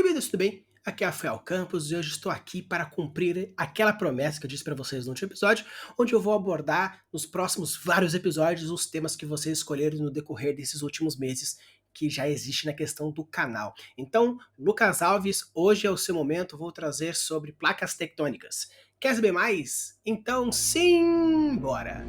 Bem-vindos, tudo bem? Aqui é Rafael Campos e hoje estou aqui para cumprir aquela promessa que eu disse para vocês no último episódio, onde eu vou abordar nos próximos vários episódios os temas que vocês escolheram no decorrer desses últimos meses que já existe na questão do canal. Então, Lucas Alves, hoje é o seu momento, vou trazer sobre placas tectônicas. Quer saber mais? Então, sim, bora!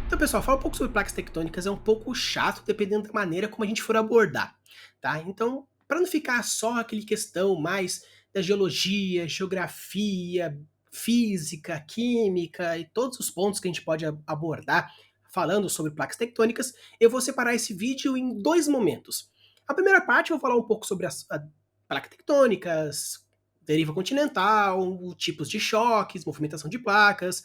Então, pessoal, falar um pouco sobre placas tectônicas é um pouco chato, dependendo da maneira como a gente for abordar, tá? Então, para não ficar só aquele questão mais da geologia, geografia, física, química e todos os pontos que a gente pode abordar falando sobre placas tectônicas, eu vou separar esse vídeo em dois momentos. A primeira parte eu vou falar um pouco sobre as placas tectônicas, deriva continental, tipos de choques, movimentação de placas,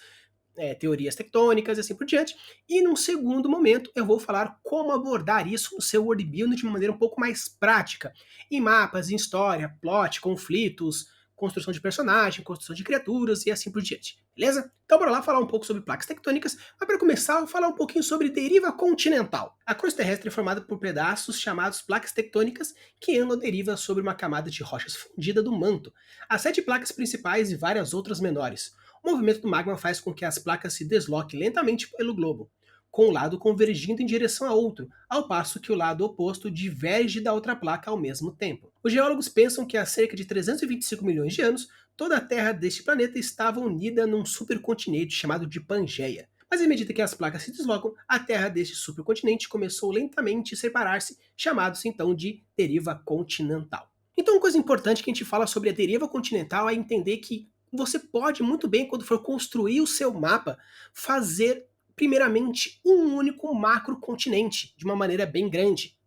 teorias tectônicas e assim por diante. E num segundo momento eu vou falar como abordar isso no seu worldbuilding de uma maneira um pouco mais prática, em mapas, em história, plot, conflitos, construção de personagem, construção de criaturas e assim por diante, beleza? Então bora lá falar um pouco sobre placas tectônicas, mas para começar eu vou falar um pouquinho sobre deriva continental. A crosta terrestre é formada por pedaços chamados placas tectônicas que andam à deriva sobre uma camada de rochas fundida do manto. Há 7 placas principais e várias outras menores. O movimento do magma faz com que as placas se desloquem lentamente pelo globo, com um lado convergindo em direção a outro, ao passo que o lado oposto diverge da outra placa ao mesmo tempo. Os geólogos pensam que há cerca de 325 milhões de anos, toda a Terra deste planeta estava unida num supercontinente chamado de Pangeia. Mas à medida que as placas se deslocam, a Terra deste supercontinente começou lentamente a separar-se, chamado-se então de deriva continental. Então, uma coisa importante que a gente fala sobre a deriva continental é entender que você pode muito bem, quando for construir o seu mapa, fazer primeiramente um único macrocontinente, de uma maneira bem grande.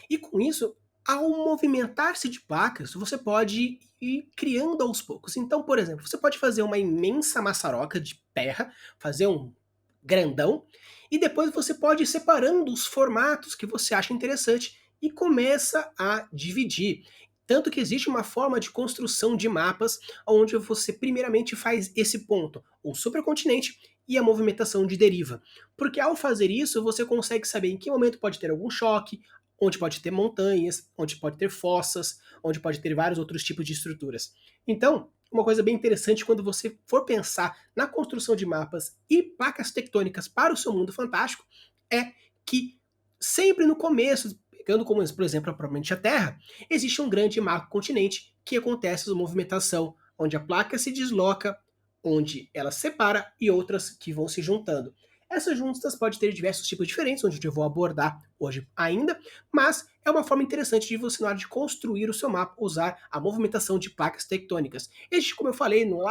E com isso, ao movimentar-se de placas, você pode ir criando aos poucos. Então, por exemplo, você pode fazer uma imensa maçaroca de terra, fazer um grandão, e depois você pode ir separando os formatos que você acha interessante e começa a dividir. Tanto que existe uma forma de construção de mapas onde você primeiramente faz esse ponto, o supercontinente e a movimentação de deriva. Porque ao fazer isso, você consegue saber em que momento pode ter algum choque, onde pode ter montanhas, onde pode ter fossas, onde pode ter vários outros tipos de estruturas. Então, uma coisa bem interessante quando você for pensar na construção de mapas e placas tectônicas para o seu mundo fantástico é que sempre no começo, pegando como por exemplo propriamente a Terra, existe um grande macrocontinente que acontece a movimentação, onde a placa se desloca, onde ela se separa e outras que vão se juntando. Essas juntas podem ter diversos tipos diferentes, onde eu vou abordar hoje ainda, mas é uma forma interessante de você, na hora de construir o seu mapa, usar a movimentação de placas tectônicas. Existe, como eu falei no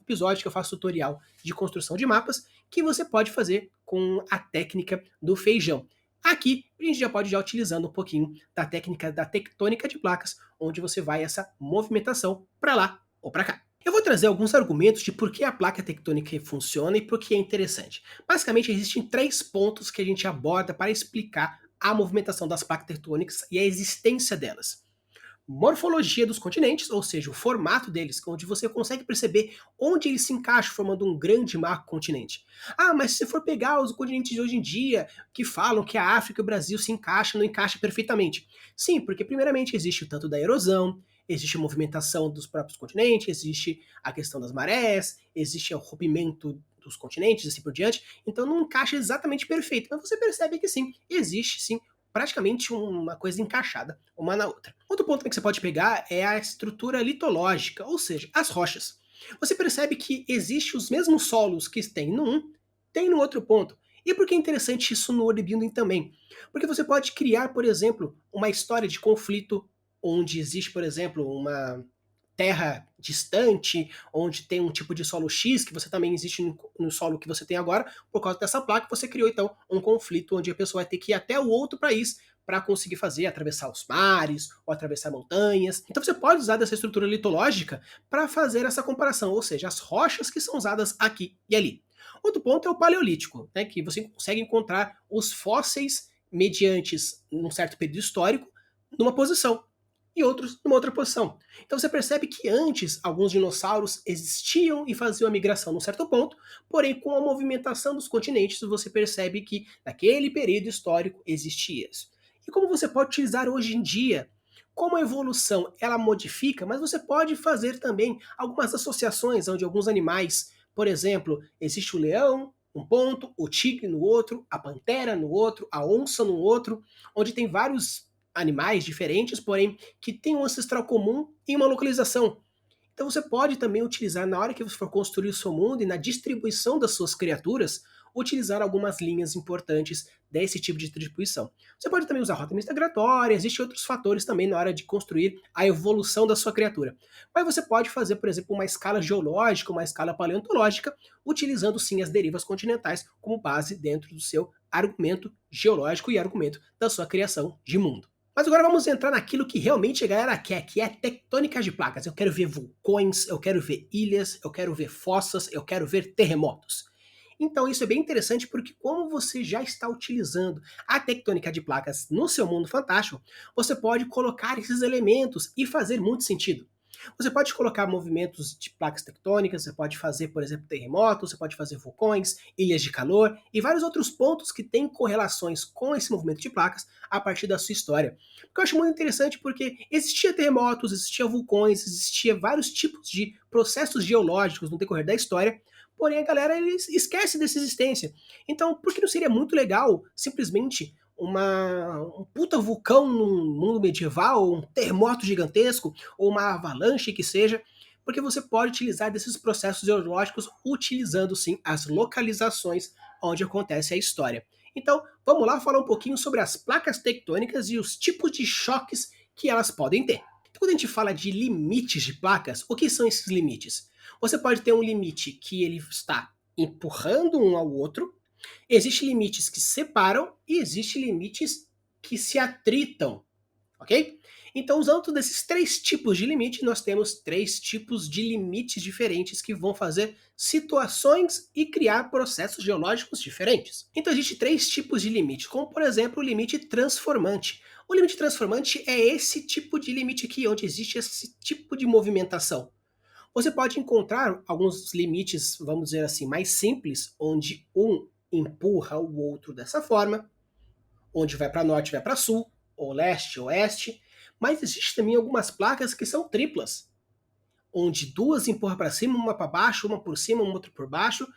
episódio que eu faço tutorial de construção de mapas, que você pode fazer com a técnica do feijão. Aqui a gente já pode ir utilizando um pouquinho da técnica da tectônica de placas, onde você vai essa movimentação para lá ou para cá. Eu vou trazer alguns argumentos de por que a placa tectônica funciona e por que é interessante. Basicamente, existem 3 pontos que a gente aborda para explicar a movimentação das placas tectônicas e a existência delas. Morfologia dos continentes, ou seja, o formato deles, onde você consegue perceber onde eles se encaixam, formando um grande macrocontinente. Ah, mas se for pegar os continentes de hoje em dia, que falam que a África e o Brasil se encaixam, não encaixa perfeitamente. Sim, porque primeiramente existe o tanto da erosão, existe a movimentação dos próprios continentes, existe a questão das marés, existe o rompimento dos continentes, assim por diante, então não encaixa exatamente perfeito, mas você percebe que sim, existe sim praticamente uma coisa encaixada uma na outra. Outro ponto que você pode pegar é a estrutura litológica, ou seja, as rochas. Você percebe que existe os mesmos solos que tem no um, tem no outro ponto. E por que é interessante isso no worldbuilding também? Porque você pode criar, por exemplo, uma história de conflito onde existe, por exemplo, uma terra distante, onde tem um tipo de solo X, que você também existe no solo que você tem agora, por causa dessa placa, você criou então um conflito onde a pessoa vai ter que ir até o outro país para conseguir fazer, atravessar os mares ou atravessar montanhas. Então você pode usar dessa estrutura litológica para fazer essa comparação, ou seja, as rochas que são usadas aqui e ali. Outro ponto é o paleolítico, né, que você consegue encontrar os fósseis mediante um certo período histórico numa posição. e outros numa outra posição. Então você percebe que antes alguns dinossauros existiam e faziam a migração num certo ponto, porém com a movimentação dos continentes você percebe que naquele período histórico existia isso. E como você pode utilizar hoje em dia? Como a evolução ela modifica, mas você pode fazer também algumas associações onde alguns animais, por exemplo, existe o leão, um ponto, o tigre no outro, a pantera no outro, a onça no outro, onde tem vários animais diferentes, porém que têm um ancestral comum em uma localização. Então você pode também utilizar, na hora que você for construir o seu mundo e na distribuição das suas criaturas, utilizar algumas linhas importantes desse tipo de distribuição. Você pode também usar rota migratória, existem outros fatores também na hora de construir a evolução da sua criatura. Mas você pode fazer, por exemplo, uma escala geológica, uma escala paleontológica, utilizando sim as derivas continentais como base dentro do seu argumento geológico e argumento da sua criação de mundo. Mas agora vamos entrar naquilo que realmente a galera quer, que é tectônica de placas. Eu quero ver vulcões, eu quero ver ilhas, eu quero ver fossas, eu quero ver terremotos. Então isso é bem interessante porque como você já está utilizando a tectônica de placas no seu mundo fantástico, você pode colocar esses elementos e fazer muito sentido. Você pode colocar movimentos de placas tectônicas, você pode fazer, por exemplo, terremotos, você pode fazer vulcões, ilhas de calor e vários outros pontos que têm correlações com esse movimento de placas a partir da sua história. O que eu acho muito interessante porque existia terremotos, existia vulcões, existia vários tipos de processos geológicos no decorrer da história, porém a galera esquece dessa existência. Então, por que não seria muito legal simplesmente um puta vulcão num mundo medieval, um terremoto gigantesco, ou uma avalanche que seja, porque você pode utilizar desses processos geológicos utilizando sim as localizações onde acontece a história. Então, vamos lá falar um pouquinho sobre as placas tectônicas e os tipos de choques que elas podem ter. Então, quando a gente fala de limites de placas, o que são esses limites? Você pode ter um limite que ele está empurrando um ao outro, existem limites que separam e existem limites que se atritam, ok? Então, usando desses três tipos de limite, nós temos três tipos de limites diferentes que vão fazer situações e criar processos geológicos diferentes. Então, existem três tipos de limite, como por exemplo o limite transformante. O limite transformante é esse tipo de limite aqui, onde existe esse tipo de movimentação. Você pode encontrar alguns limites, vamos dizer assim, mais simples, onde um empurra o outro dessa forma, onde vai para norte, vai para sul, ou leste, oeste, mas existe também algumas placas que são triplas, onde duas empurram para cima, uma para baixo, uma por cima, uma outra por baixo,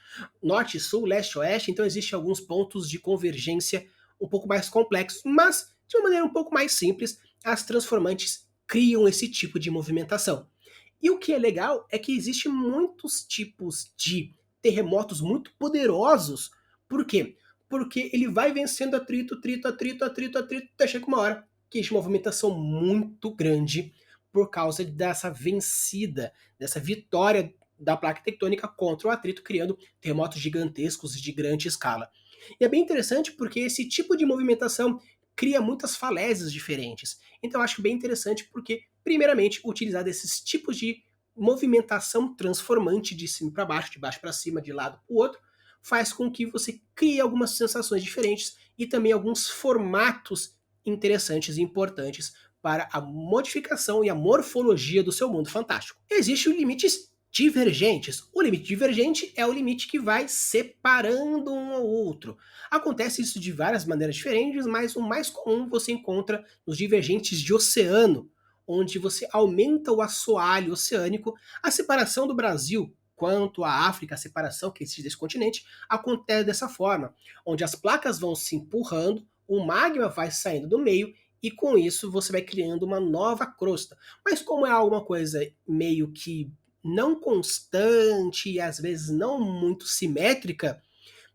norte, sul, leste, oeste, então existem alguns pontos de convergência um pouco mais complexos, mas de uma maneira um pouco mais simples, as transformantes criam esse tipo de movimentação. E o que é legal é que existem muitos tipos de terremotos muito poderosos. Por quê? Porque ele vai vencendo atrito, atrito, atrito, atrito, atrito, até chega uma hora que existe uma movimentação muito grande por causa dessa vencida, dessa vitória da placa tectônica contra o atrito, criando terremotos gigantescos de grande escala. E é bem interessante porque esse tipo de movimentação cria muitas falésias diferentes. Então eu acho bem interessante porque, primeiramente, utilizar desses tipos de movimentação transformante de cima para baixo, de baixo para cima, de lado para o outro, faz com que você crie algumas sensações diferentes e também alguns formatos interessantes e importantes para a modificação e a morfologia do seu mundo fantástico. Existem limites divergentes. O limite divergente é o limite que vai separando um ao outro. Acontece isso de várias maneiras diferentes, mas o mais comum você encontra nos divergentes de oceano, onde você aumenta o assoalho oceânico. A separação do Brasil quanto à África, a separação que existe desse continente, acontece dessa forma, onde as placas vão se empurrando, o magma vai saindo do meio e com isso você vai criando uma nova crosta. Mas como é alguma coisa meio que não constante e às vezes não muito simétrica,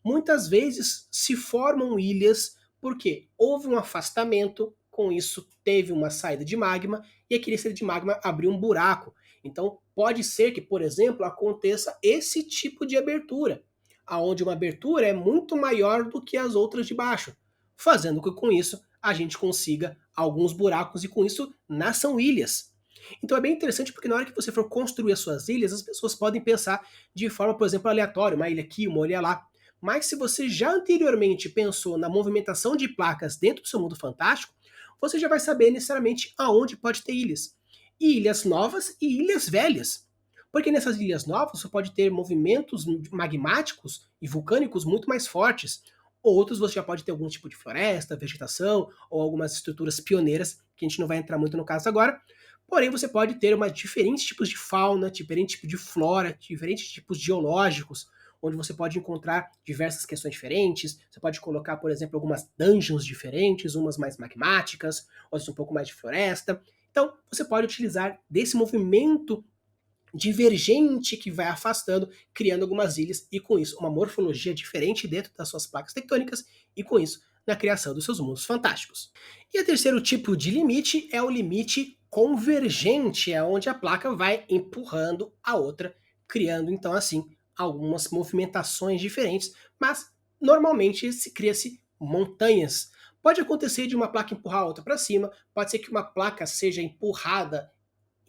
muitas vezes se formam ilhas porque houve um afastamento, com isso teve uma saída de magma e aquele saída de magma abriu um buraco. Então pode ser que, por exemplo, aconteça esse tipo de abertura, aonde uma abertura é muito maior do que as outras de baixo, fazendo com que com isso a gente consiga alguns buracos e com isso nasçam ilhas. Então é bem interessante porque na hora que você for construir as suas ilhas, as pessoas podem pensar de forma, por exemplo, aleatória, uma ilha aqui, uma ilha lá. Mas se você já anteriormente pensou na movimentação de placas dentro do seu mundo fantástico, você já vai saber necessariamente aonde pode ter ilhas. E ilhas novas e ilhas velhas. Porque nessas ilhas novas você pode ter movimentos magmáticos e vulcânicos muito mais fortes. Outros você já pode ter algum tipo de floresta, vegetação ou algumas estruturas pioneiras, que a gente não vai entrar muito no caso agora. Porém, você pode ter diferentes tipos de fauna, diferentes tipos de flora, diferentes tipos geológicos, onde você pode encontrar diversas questões diferentes. Você pode colocar, por exemplo, algumas dungeons diferentes, umas mais magmáticas, outras um pouco mais de floresta. Então, você pode utilizar desse movimento divergente que vai afastando, criando algumas ilhas e com isso uma morfologia diferente dentro das suas placas tectônicas e com isso na criação dos seus mundos fantásticos. E o terceiro tipo de limite é o limite convergente, é onde a placa vai empurrando a outra, criando então assim algumas movimentações diferentes, mas normalmente se cria-se montanhas. Pode acontecer de uma placa empurrar a outra para cima, pode ser que uma placa seja empurrada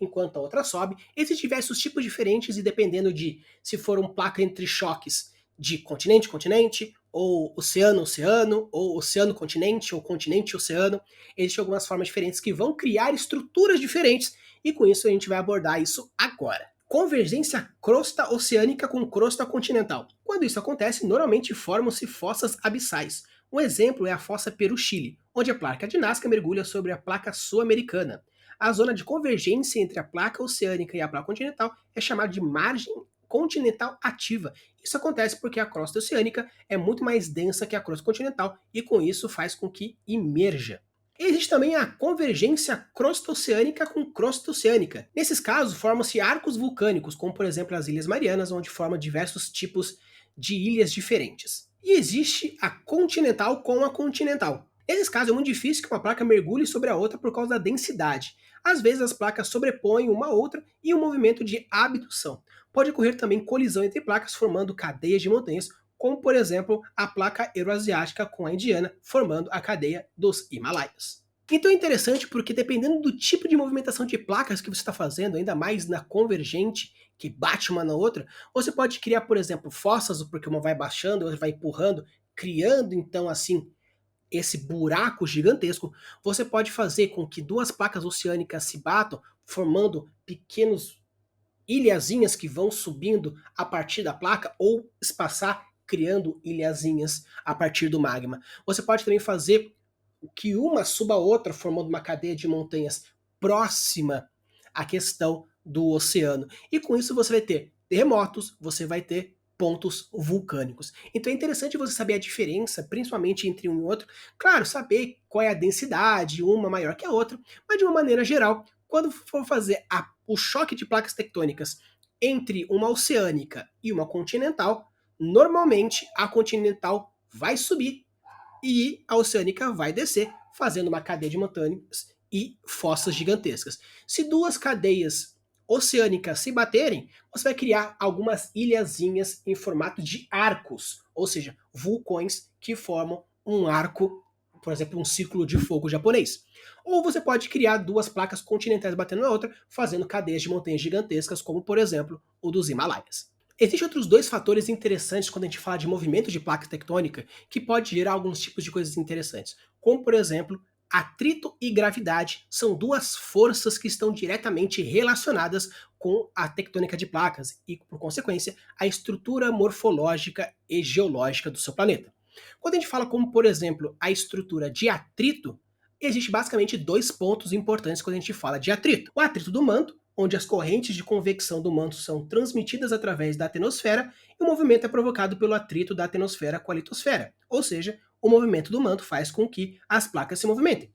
enquanto a outra sobe. Existem diversos tipos diferentes e dependendo de se for um placa entre choques de continente-continente, ou oceano-oceano, ou oceano-continente, ou continente-oceano, existem algumas formas diferentes que vão criar estruturas diferentes e com isso a gente vai abordar isso agora. Convergência crosta oceânica com crosta continental. Quando isso acontece, normalmente formam-se fossas abissais. Um exemplo é a fossa Peru-Chile, onde a placa de Nazca mergulha sobre a placa sul-americana. A zona de convergência entre a placa oceânica e a placa continental é chamada de margem continental ativa. Isso acontece porque a crosta oceânica é muito mais densa que a crosta continental e com isso faz com que imerja. Existe também a convergência crosta-oceânica com crosta oceânica. Nesses casos, formam-se arcos vulcânicos, como por exemplo as Ilhas Marianas, onde formam diversos tipos de ilhas diferentes. E existe a continental com a continental. Nesses casos é muito difícil que uma placa mergulhe sobre a outra por causa da densidade. Às vezes as placas sobrepõem uma a outra e o movimento de abdução. Pode ocorrer também colisão entre placas formando cadeias de montanhas, como por exemplo a placa euroasiática com a indiana, formando a cadeia dos Himalaias. Então é interessante porque dependendo do tipo de movimentação de placas que você está fazendo, ainda mais na convergente, que bate uma na outra, você pode criar, por exemplo, fossas, porque uma vai baixando, a outra vai empurrando, criando então assim esse buraco gigantesco. Você pode fazer com que duas placas oceânicas se batam, formando pequenos ilhazinhas que vão subindo a partir da placa ou espaçar criando ilhazinhas a partir do magma. Você pode também fazer que uma suba a outra formando uma cadeia de montanhas próxima à questão do oceano. E com isso você vai ter terremotos, você vai ter pontos vulcânicos. Então é interessante você saber a diferença, principalmente entre um e outro. Claro, saber qual é a densidade, uma maior que a outra, mas de uma maneira geral, quando for fazer o choque de placas tectônicas entre uma oceânica e uma continental, normalmente a continental vai subir e a oceânica vai descer, fazendo uma cadeia de montanhas e fossas gigantescas. Se duas cadeias oceânicas se baterem, você vai criar algumas ilhazinhas em formato de arcos, ou seja, vulcões que formam um arco, por exemplo, um círculo de fogo japonês. Ou você pode criar duas placas continentais batendo na outra, fazendo cadeias de montanhas gigantescas, como por exemplo o dos Himalaias. Existem outros dois fatores interessantes quando a gente fala de movimento de placa tectônica que pode gerar alguns tipos de coisas interessantes, como por exemplo, atrito e gravidade são duas forças que estão diretamente relacionadas com a tectônica de placas e, por consequência, a estrutura morfológica e geológica do seu planeta. Quando a gente fala como, por exemplo, a estrutura de atrito, existe basicamente dois pontos importantes quando a gente fala de atrito. O atrito do manto, onde as correntes de convecção do manto são transmitidas através da atenosfera e o movimento é provocado pelo atrito da atenosfera com a litosfera, ou seja, o movimento do manto faz com que as placas se movimentem.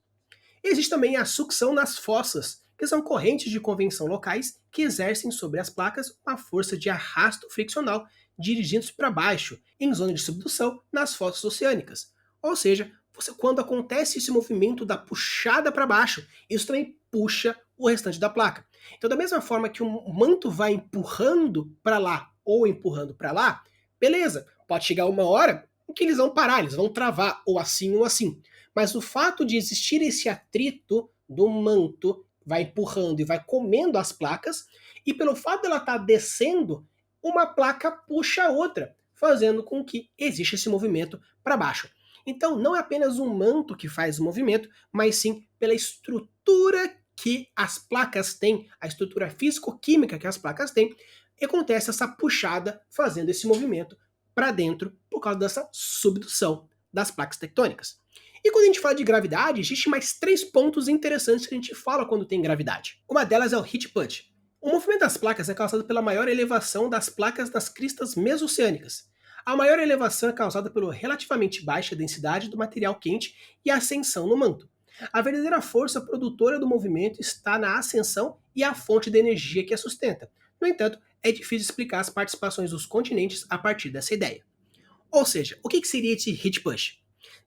Existe também a sucção nas fossas, que são correntes de convecção locais que exercem sobre as placas uma força de arrasto friccional dirigindo-se para baixo, em zona de subdução nas fossas oceânicas. Ou seja, quando acontece esse movimento da puxada para baixo, isso também puxa o restante da placa. Então, da mesma forma que o manto vai empurrando para lá ou empurrando para lá, beleza, pode chegar uma hora em que eles vão parar, eles vão travar, ou assim ou assim. Mas o fato de existir esse atrito do manto vai empurrando e vai comendo as placas, e pelo fato dela estar descendo, uma placa puxa a outra, fazendo com que exista esse movimento para baixo. Então, não é apenas um manto que faz o movimento, mas sim pela estrutura que as placas têm, a estrutura físico-química que as placas têm, e acontece essa puxada fazendo esse movimento para dentro por causa dessa subdução das placas tectônicas. E quando a gente fala de gravidade, existe mais 3 pontos interessantes que a gente fala quando tem gravidade. Uma delas é o heat punch. O movimento das placas é causado pela maior elevação das placas das cristas mesoceânicas. A maior elevação é causada pela relativamente baixa densidade do material quente e a ascensão no manto. A verdadeira força produtora do movimento está na ascensão e a fonte de energia que a sustenta. No entanto, é difícil explicar as participações dos continentes a partir dessa ideia. Ou seja, o que seria esse heat push?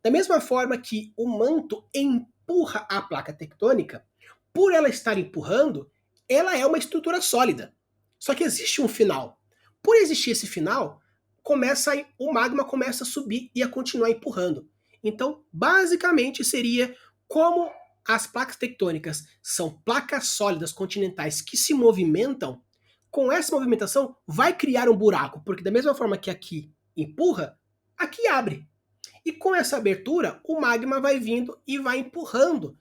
Da mesma forma que o manto empurra a placa tectônica, por ela estar empurrando, ela é uma estrutura sólida. Só que existe um final. Por existir esse final, o magma começa a subir e a continuar empurrando. Então, basicamente, seria como as placas tectônicas são placas sólidas continentais que se movimentam, com essa movimentação vai criar um buraco, porque da mesma forma que aqui empurra, aqui abre. E com essa abertura, o magma vai vindo e vai empurrando.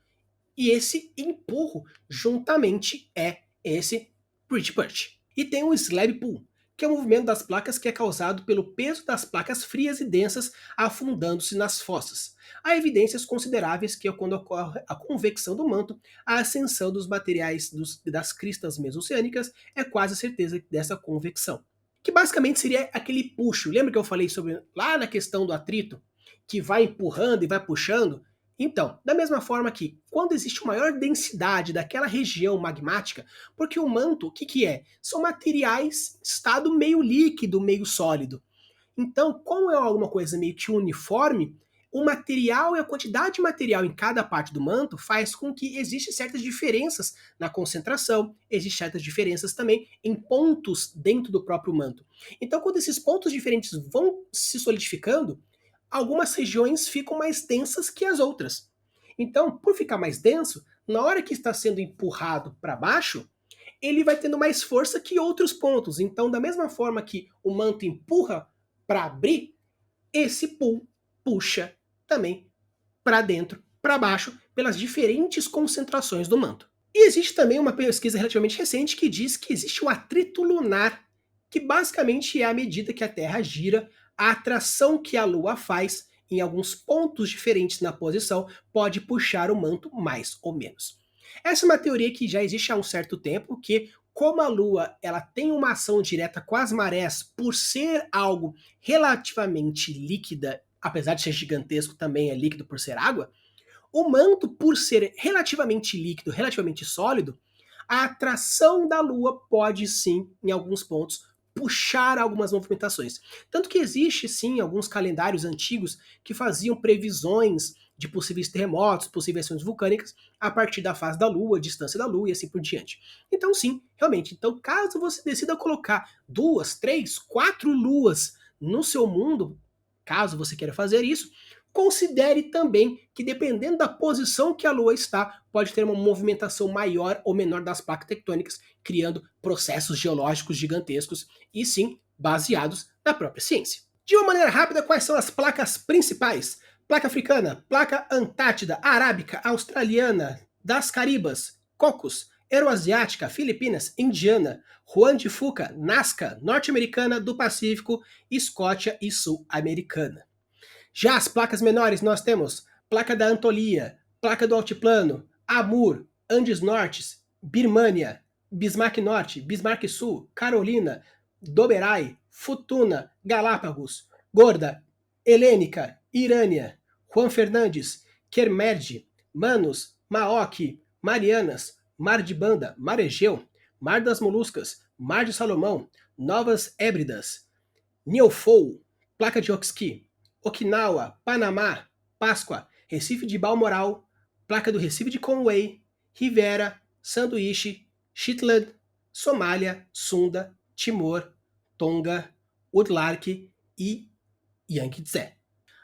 E esse empurro, juntamente, é esse bridge punch. E tem o slab pull, que é o movimento das placas que é causado pelo peso das placas frias e densas afundando-se nas fossas. Há evidências consideráveis que quando ocorre a convecção do manto, a ascensão dos materiais das cristas mesoceânicas é quase certeza dessa convecção. Que basicamente seria aquele puxo. Lembra que eu falei sobre lá na questão do atrito? Que vai empurrando e vai puxando? Então, da mesma forma que quando existe maior densidade daquela região magmática, porque o manto, o que é? São materiais em estado meio líquido, meio sólido. Então, como é alguma coisa meio que uniforme, o material e a quantidade de material em cada parte do manto faz com que existem certas diferenças na concentração, existem certas diferenças também em pontos dentro do próprio manto. Então, quando esses pontos diferentes vão se solidificando, algumas regiões ficam mais densas que as outras. Então, por ficar mais denso, na hora que está sendo empurrado para baixo, ele vai tendo mais força que outros pontos. Então, da mesma forma que o manto empurra para abrir, esse pull puxa também para dentro, para baixo, pelas diferentes concentrações do manto. E existe também uma pesquisa relativamente recente que diz que existe um atrito lunar, que basicamente é a medida que a Terra gira, a atração que a Lua faz em alguns pontos diferentes na posição pode puxar o manto mais ou menos. Essa é uma teoria que já existe há um certo tempo, que como a Lua ela tem uma ação direta com as marés por ser algo relativamente líquida, apesar de ser gigantesco, também é líquido por ser água, o manto, por ser relativamente líquido, relativamente sólido, a atração da Lua pode sim, em alguns pontos, puxar algumas movimentações. Tanto que existe sim alguns calendários antigos que faziam previsões de possíveis terremotos, possíveis ações vulcânicas, a partir da fase da Lua, distância da Lua e assim por diante. Então sim, realmente, então caso você decida colocar 2, 3, 4 luas no seu mundo, caso você queira fazer isso, considere também que dependendo da posição que a Lua está, pode ter uma movimentação maior ou menor das placas tectônicas, criando processos geológicos gigantescos e sim, baseados na própria ciência. De uma maneira rápida, quais são as placas principais? Placa africana, placa antártida, arábica, australiana, das Caribas, Cocos, euroasiática, Filipinas, indiana, Juan de Fuca, Nazca, norte-americana, do Pacífico, Escócia e sul-americana. Já as placas menores nós temos placa da Antolia, placa do Altiplano, Amur, Andes Nortes, Birmânia, Bismarck Norte, Bismarck Sul, Carolina, Doberai, Futuna, Galápagos, Gorda, Helênica, Irânia, Juan Fernandes, Kermerde, Manos, Maoki, Marianas, Mar de Banda, Mar Egeu, Mar das Moluscas, Mar de Salomão, Novas Hébridas, Niofou, placa de Oxqui, Okinawa, Panamá, Páscoa, Recife de Balmoral, placa do Recife de Conway, Rivera, Sanduíche, Shetland, Somália, Sunda, Timor, Tonga, Woodlark e Yankee.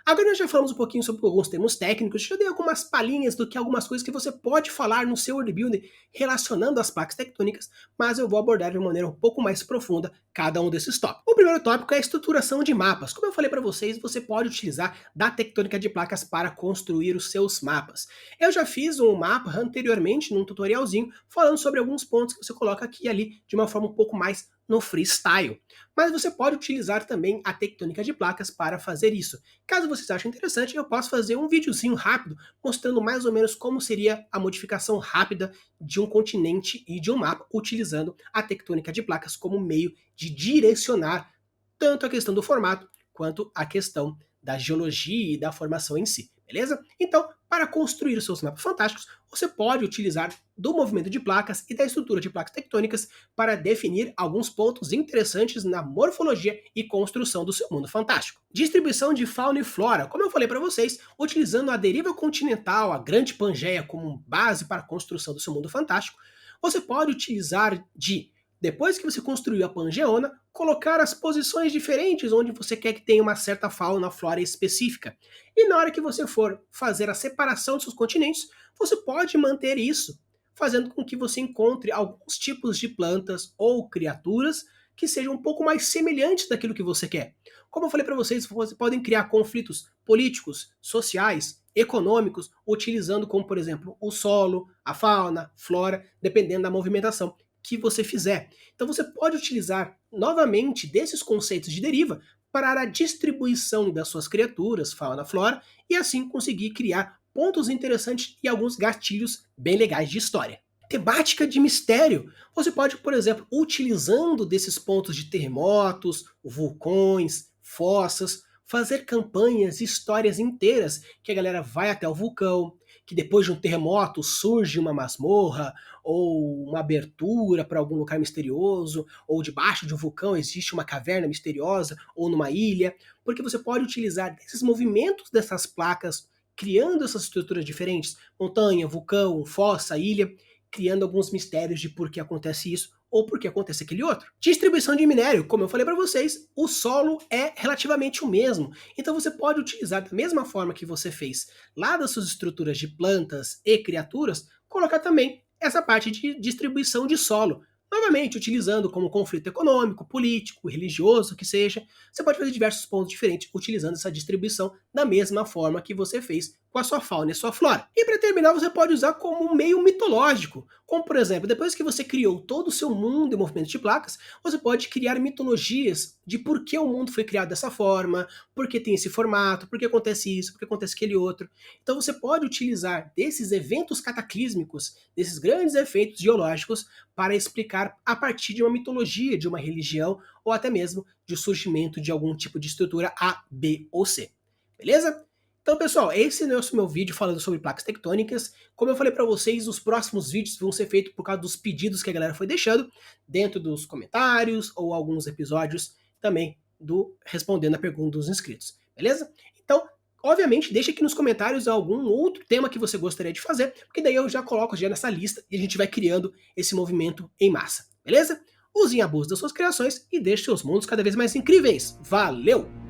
Agora nós já falamos um pouquinho sobre alguns termos técnicos, já dei algumas palhinhas do que algumas coisas que você pode falar no seu world relacionando as placas tectônicas, mas eu vou abordar de uma maneira um pouco mais profunda cada um desses tópicos. O primeiro tópico é a estruturação de mapas. Como eu falei para vocês, você pode utilizar da tectônica de placas para construir os seus mapas. Eu já fiz um mapa anteriormente num tutorialzinho falando sobre alguns pontos que você coloca aqui e ali de uma forma um pouco mais no freestyle. Mas você pode utilizar também a tectônica de placas para fazer isso. Caso vocês achem interessante, eu posso fazer um videozinho rápido mostrando mais ou menos como seria a modificação rápida de um continente e de um mapa utilizando a tectônica de placas como meio de direcionar tanto a questão do formato quanto a questão da geologia e da formação em si, beleza? Então, para construir os seus mapas fantásticos, você pode utilizar do movimento de placas e da estrutura de placas tectônicas para definir alguns pontos interessantes na morfologia e construção do seu mundo fantástico. Distribuição de fauna e flora, como eu falei para vocês, utilizando a deriva continental, a Grande Pangeia como base para a construção do seu mundo fantástico, você pode utilizar depois que você construiu a Pangeona, colocar as posições diferentes onde você quer que tenha uma certa fauna, flora específica. E na hora que você for fazer a separação dos seus continentes, você pode manter isso, fazendo com que você encontre alguns tipos de plantas ou criaturas que sejam um pouco mais semelhantes daquilo que você quer. Como eu falei para vocês, vocês podem criar conflitos políticos, sociais, econômicos, utilizando como, por exemplo, o solo, a fauna, flora, dependendo da movimentação que você fizer. Então você pode utilizar novamente desses conceitos de deriva para a distribuição das suas criaturas, fauna, flora, e assim conseguir criar pontos interessantes e alguns gatilhos bem legais de história. Temática de mistério. Você pode, por exemplo, utilizando desses pontos de terremotos, vulcões, fossas, fazer campanhas e histórias inteiras que a galera vai até o vulcão, que depois de um terremoto surge uma masmorra ou uma abertura para algum lugar misterioso, ou debaixo de um vulcão existe uma caverna misteriosa ou numa ilha, porque você pode utilizar esses movimentos dessas placas criando essas estruturas diferentes, montanha, vulcão, fossa, ilha, criando alguns mistérios de por que acontece isso ou por que acontece aquele outro. Distribuição de minério, como eu falei para vocês, o solo é relativamente o mesmo. Então você pode utilizar da mesma forma que você fez lá das suas estruturas de plantas e criaturas, colocar também essa parte de distribuição de solo. Novamente, utilizando como conflito econômico, político, religioso, que seja, você pode fazer diversos pontos diferentes utilizando essa distribuição da mesma forma que você fez com a sua fauna e sua flora. E para terminar, você pode usar como um meio mitológico, como por exemplo, depois que você criou todo o seu mundo em movimento de placas, você pode criar mitologias de por que o mundo foi criado dessa forma, por que tem esse formato, por que acontece isso, por que acontece aquele outro. Então você pode utilizar desses eventos cataclísmicos, desses grandes efeitos geológicos, para explicar a partir de uma mitologia, de uma religião, ou até mesmo de surgimento de algum tipo de estrutura A, B ou C. Beleza? Então, pessoal, esse é o meu vídeo falando sobre placas tectônicas. Como eu falei para vocês, os próximos vídeos vão ser feitos por causa dos pedidos que a galera foi deixando dentro dos comentários ou alguns episódios também do respondendo a pergunta dos inscritos. Beleza? Então, obviamente, deixa aqui nos comentários algum outro tema que você gostaria de fazer, porque daí eu já coloco já nessa lista e a gente vai criando esse movimento em massa. Beleza? Use em abuso das suas criações e deixe seus mundos cada vez mais incríveis. Valeu!